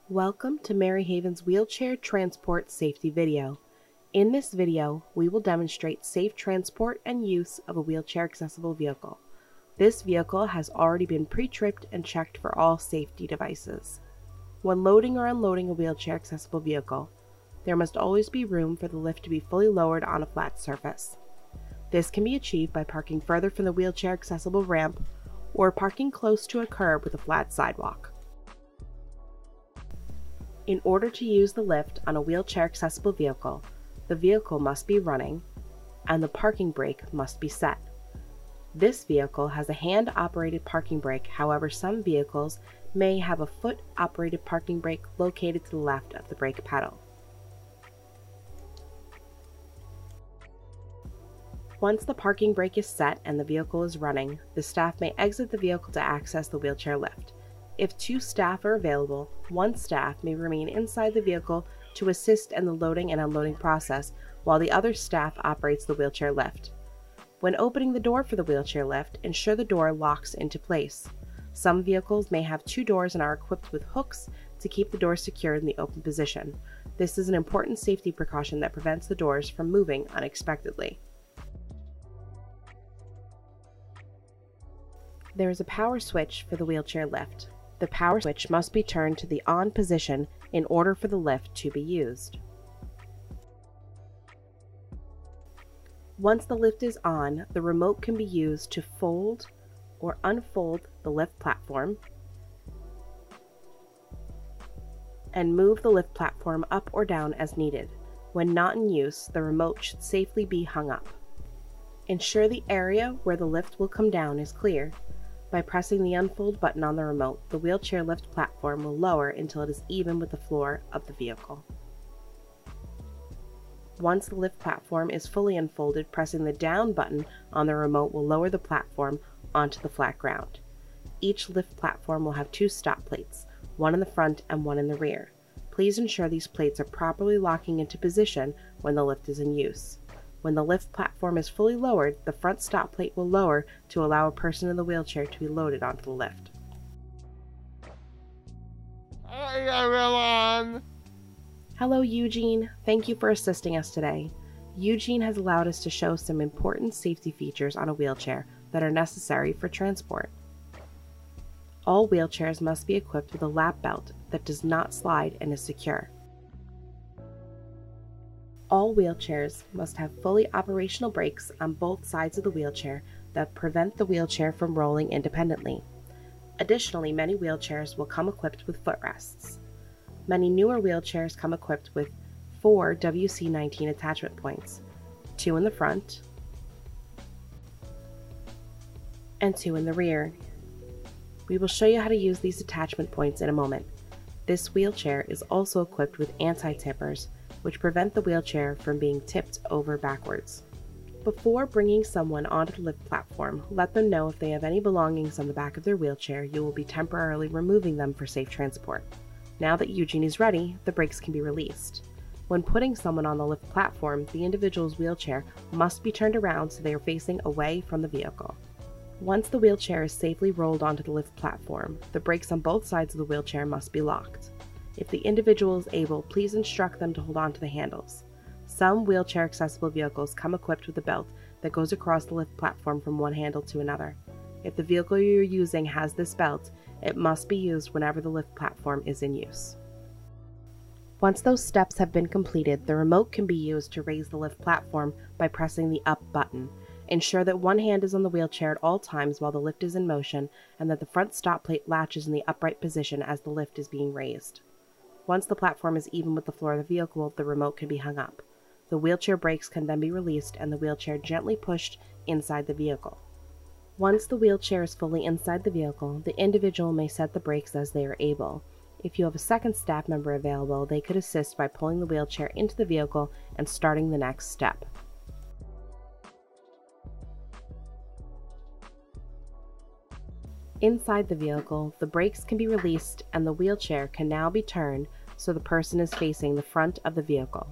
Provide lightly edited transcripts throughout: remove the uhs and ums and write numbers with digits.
Welcome to Maryhaven's Wheelchair Transport Safety video. In this video, we will demonstrate safe transport and use of a wheelchair accessible vehicle. This vehicle has already been pre-tripped and checked for all safety devices. When loading or unloading a wheelchair accessible vehicle, there must always be room for the lift to be fully lowered on a flat surface. This can be achieved by parking further from the wheelchair accessible ramp or parking close to a curb with a flat sidewalk. In order to use the lift on a wheelchair accessible vehicle, the vehicle must be running and the parking brake must be set. This vehicle has a hand-operated parking brake, however some vehicles may have a foot-operated parking brake located to the left of the brake pedal. Once the parking brake is set and the vehicle is running, the staff may exit the vehicle to access the wheelchair lift. If two staff are available, one staff may remain inside the vehicle to assist in the loading and unloading process while the other staff operates the wheelchair lift. When opening the door for the wheelchair lift, ensure the door locks into place. Some vehicles may have two doors and are equipped with hooks to keep the door secured in the open position. This is an important safety precaution that prevents the doors from moving unexpectedly. There is a power switch for the wheelchair lift. The power switch must be turned to the on position in order for the lift to be used. Once the lift is on, the remote can be used to fold or unfold the lift platform and move the lift platform up or down as needed. When not in use, the remote should safely be hung up. Ensure the area where the lift will come down is clear. By pressing the unfold button on the remote, the wheelchair lift platform will lower until it is even with the floor of the vehicle. Once the lift platform is fully unfolded, pressing the down button on the remote will lower the platform onto the flat ground. Each lift platform will have two stop plates, one in the front and one in the rear. Please ensure these plates are properly locking into position when the lift is in use. When the lift platform is fully lowered, the front stop plate will lower to allow a person in the wheelchair to be loaded onto the lift. Hi everyone! Hello Eugene, thank you for assisting us today. Eugene has allowed us to show some important safety features on a wheelchair that are necessary for transport. All wheelchairs must be equipped with a lap belt that does not slide and is secure. All wheelchairs must have fully operational brakes on both sides of the wheelchair that prevent the wheelchair from rolling independently. Additionally, many wheelchairs will come equipped with footrests. Many newer wheelchairs come equipped with 4 WC-19 attachment points, 2 in the front and 2 in the rear. We will show you how to use these attachment points in a moment. This wheelchair is also equipped with anti-tippers, which prevent the wheelchair from being tipped over backwards. Before bringing someone onto the lift platform, let them know if they have any belongings on the back of their wheelchair. You will be temporarily removing them for safe transport. Now that Eugene is ready, the brakes can be released. When putting someone on the lift platform, the individual's wheelchair must be turned around so they are facing away from the vehicle. Once the wheelchair is safely rolled onto the lift platform, the brakes on both sides of the wheelchair must be locked. If the individual is able, please instruct them to hold on to the handles. Some wheelchair accessible vehicles come equipped with a belt that goes across the lift platform from one handle to another. If the vehicle you're using has this belt, it must be used whenever the lift platform is in use. Once those steps have been completed, the remote can be used to raise the lift platform by pressing the up button. Ensure that one hand is on the wheelchair at all times while the lift is in motion and that the front stop plate latches in the upright position as the lift is being raised. Once the platform is even with the floor of the vehicle, the remote can be hung up. The wheelchair brakes can then be released and the wheelchair gently pushed inside the vehicle. Once the wheelchair is fully inside the vehicle, the individual may set the brakes as they are able. If you have a second staff member available, they could assist by pulling the wheelchair into the vehicle and starting the next step. Inside the vehicle, the brakes can be released and the wheelchair can now be turned so the person is facing the front of the vehicle.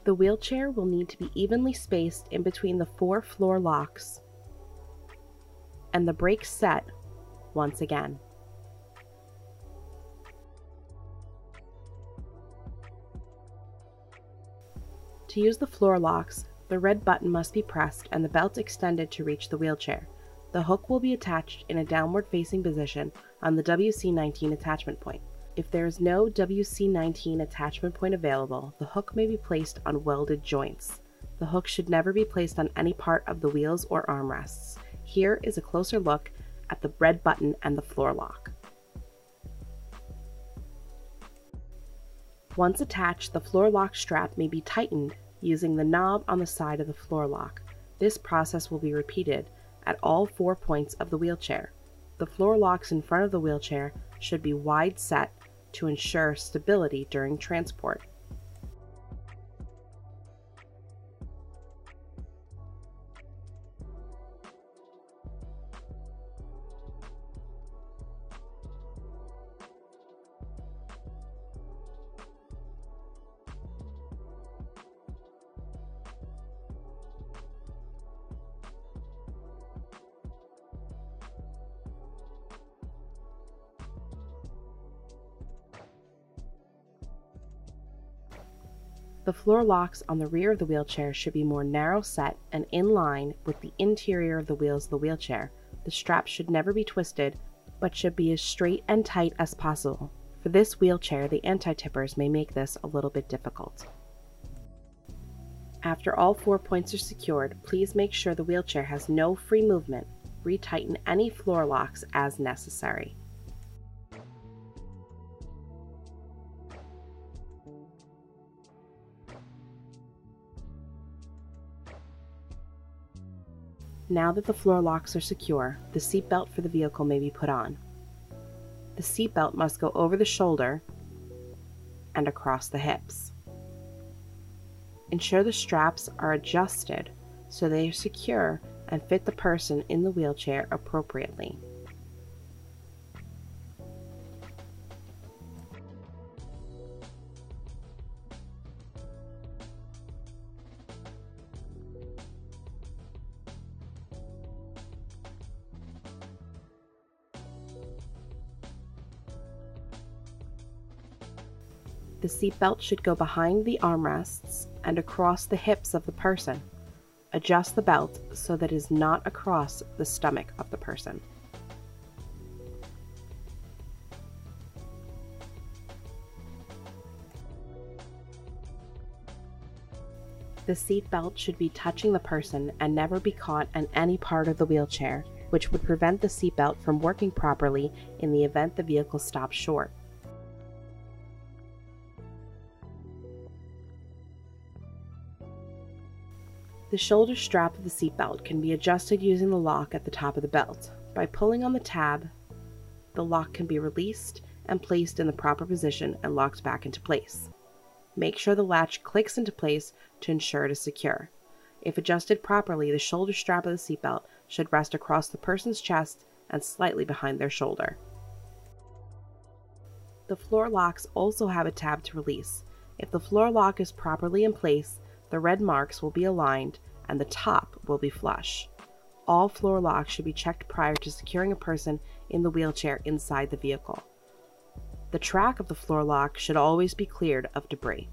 The wheelchair will need to be evenly spaced in between the 4 floor locks and the brakes set once again. To use the floor locks, the red button must be pressed and the belt extended to reach the wheelchair. The hook will be attached in a downward-facing position on the WC-19 attachment point. If there is no WC-19 attachment point available, the hook may be placed on welded joints. The hook should never be placed on any part of the wheels or armrests. Here is a closer look at the red button and the floor lock. Once attached, the floor lock strap may be tightened using the knob on the side of the floor lock. This process will be repeated at all 4 points of the wheelchair. The floor locks in front of the wheelchair should be wide set to ensure stability during transport. The floor locks on the rear of the wheelchair should be more narrow set and in line with the interior of the wheels of the wheelchair. The straps should never be twisted, but should be as straight and tight as possible. For this wheelchair, the anti-tippers may make this a little bit difficult. After all 4 points are secured, please make sure the wheelchair has no free movement. Retighten any floor locks as necessary. Now that the floor locks are secure, the seat belt for the vehicle may be put on. The seat belt must go over the shoulder and across the hips. Ensure the straps are adjusted so they are secure and fit the person in the wheelchair appropriately. The seat belt should go behind the armrests and across the hips of the person. Adjust the belt so that it is not across the stomach of the person. The seat belt should be touching the person and never be caught in any part of the wheelchair, which would prevent the seat belt from working properly in the event the vehicle stops short. The shoulder strap of the seatbelt can be adjusted using the lock at the top of the belt. By pulling on the tab, the lock can be released and placed in the proper position and locked back into place. Make sure the latch clicks into place to ensure it is secure. If adjusted properly, the shoulder strap of the seatbelt should rest across the person's chest and slightly behind their shoulder. The floor locks also have a tab to release. If the floor lock is properly in place, the red marks will be aligned and the top will be flush. All floor locks should be checked prior to securing a person in the wheelchair inside the vehicle. The track of the floor lock should always be cleared of debris.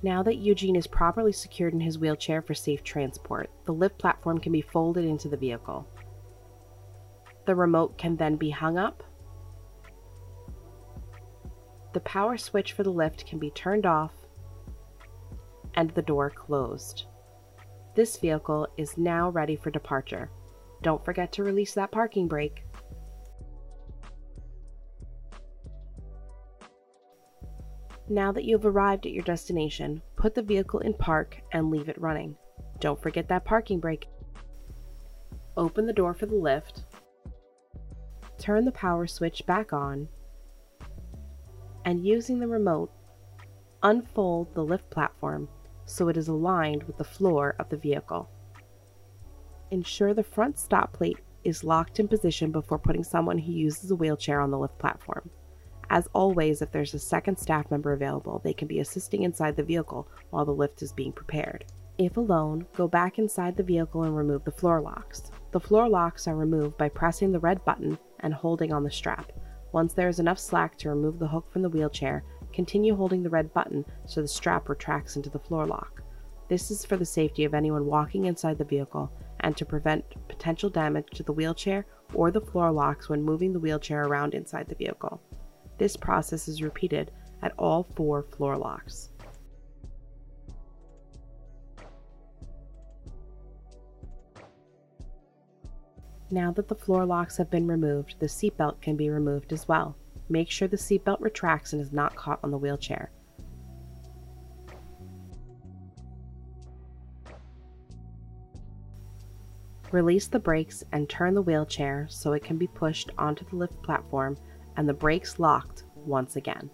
Now that Eugene is properly secured in his wheelchair for safe transport, the lift platform can be folded into the vehicle. The remote can then be hung up. The power switch for the lift can be turned off and the door closed. This vehicle is now ready for departure. Don't forget to release that parking brake. Now that you've arrived at your destination, put the vehicle in park and leave it running. Don't forget that parking brake. Open the door for the lift. Turn the power switch back on, and using the remote, unfold the lift platform so it is aligned with the floor of the vehicle. Ensure the front stop plate is locked in position before putting someone who uses a wheelchair on the lift platform. As always, if there's a second staff member available, they can be assisting inside the vehicle while the lift is being prepared. If alone, go back inside the vehicle and remove the floor locks. The floor locks are removed by pressing the red button and holding on the strap. Once there is enough slack to remove the hook from the wheelchair, continue holding the red button so the strap retracts into the floor lock. This is for the safety of anyone walking inside the vehicle and to prevent potential damage to the wheelchair or the floor locks when moving the wheelchair around inside the vehicle. This process is repeated at all 4 floor locks. Now that the floor locks have been removed, the seatbelt can be removed as well. Make sure the seatbelt retracts and is not caught on the wheelchair. Release the brakes and turn the wheelchair so it can be pushed onto the lift platform and the brakes locked once again.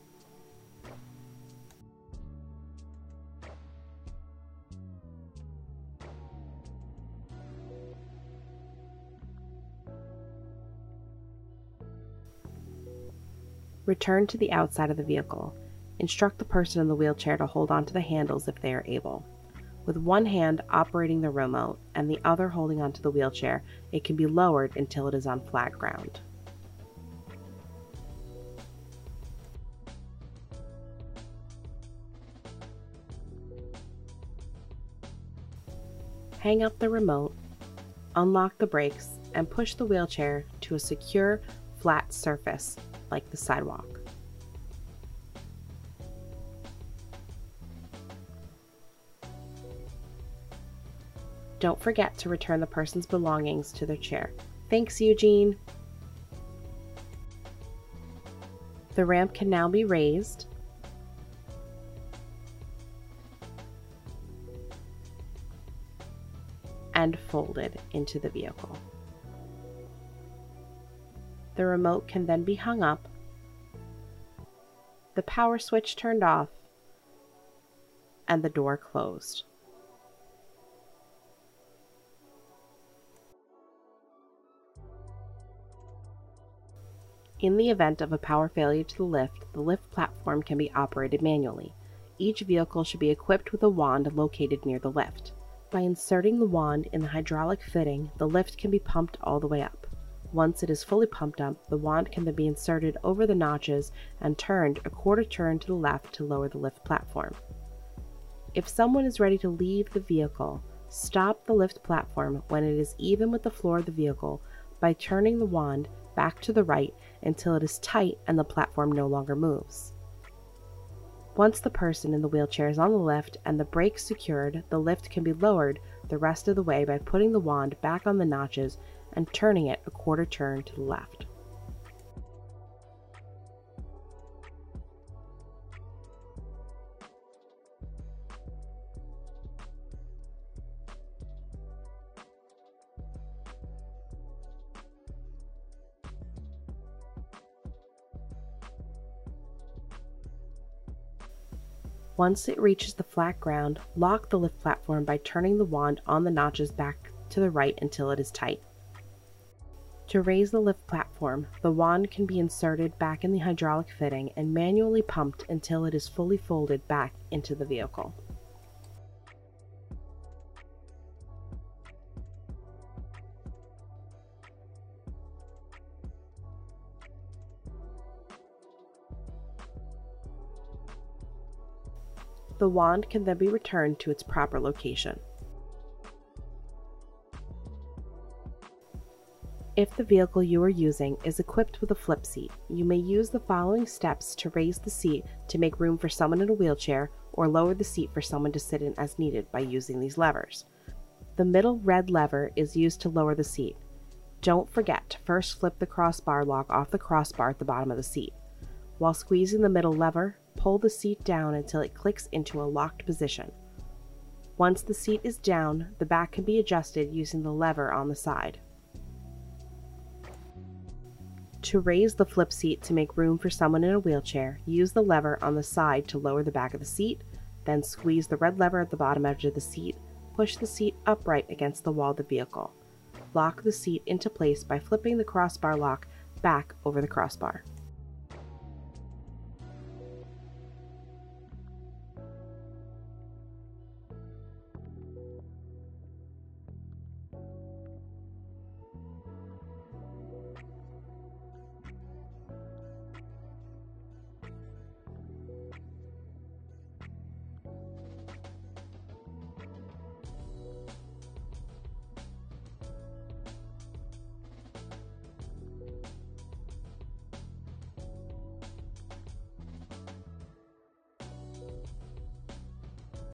Return to the outside of the vehicle. Instruct the person in the wheelchair to hold onto the handles if they are able. With one hand operating the remote and the other holding onto the wheelchair, it can be lowered until it is on flat ground. Hang up the remote, unlock the brakes, and push the wheelchair to a secure, flat surface like the sidewalk. Don't forget to return the person's belongings to their chair. Thanks, Eugene! The ramp can now be raised. And folded into the vehicle. The remote can then be hung up, the power switch turned off, and the door closed. In the event of a power failure to the lift platform can be operated manually. Each vehicle should be equipped with a wand located near the lift. By inserting the wand in the hydraulic fitting, the lift can be pumped all the way up. Once it is fully pumped up, the wand can then be inserted over the notches and turned a quarter turn to the left to lower the lift platform. If someone is ready to leave the vehicle, stop the lift platform when it is even with the floor of the vehicle by turning the wand back to the right until it is tight and the platform no longer moves. Once the person in the wheelchair is on the lift and the brakes secured, the lift can be lowered the rest of the way by putting the wand back on the notches and turning it a quarter turn to the left. Once it reaches the flat ground, lock the lift platform by turning the wand on the notches back to the right until it is tight. To raise the lift platform, the wand can be inserted back in the hydraulic fitting and manually pumped until it is fully folded back into the vehicle. The wand can then be returned to its proper location. If the vehicle you are using is equipped with a flip seat, you may use the following steps to raise the seat to make room for someone in a wheelchair or lower the seat for someone to sit in as needed by using these levers. The middle red lever is used to lower the seat. Don't forget to first flip the crossbar lock off the crossbar at the bottom of the seat. While squeezing the middle lever, pull the seat down until it clicks into a locked position. Once the seat is down, the back can be adjusted using the lever on the side. To raise the flip seat to make room for someone in a wheelchair, use the lever on the side to lower the back of the seat, then squeeze the red lever at the bottom edge of the seat, push the seat upright against the wall of the vehicle. Lock the seat into place by flipping the crossbar lock back over the crossbar.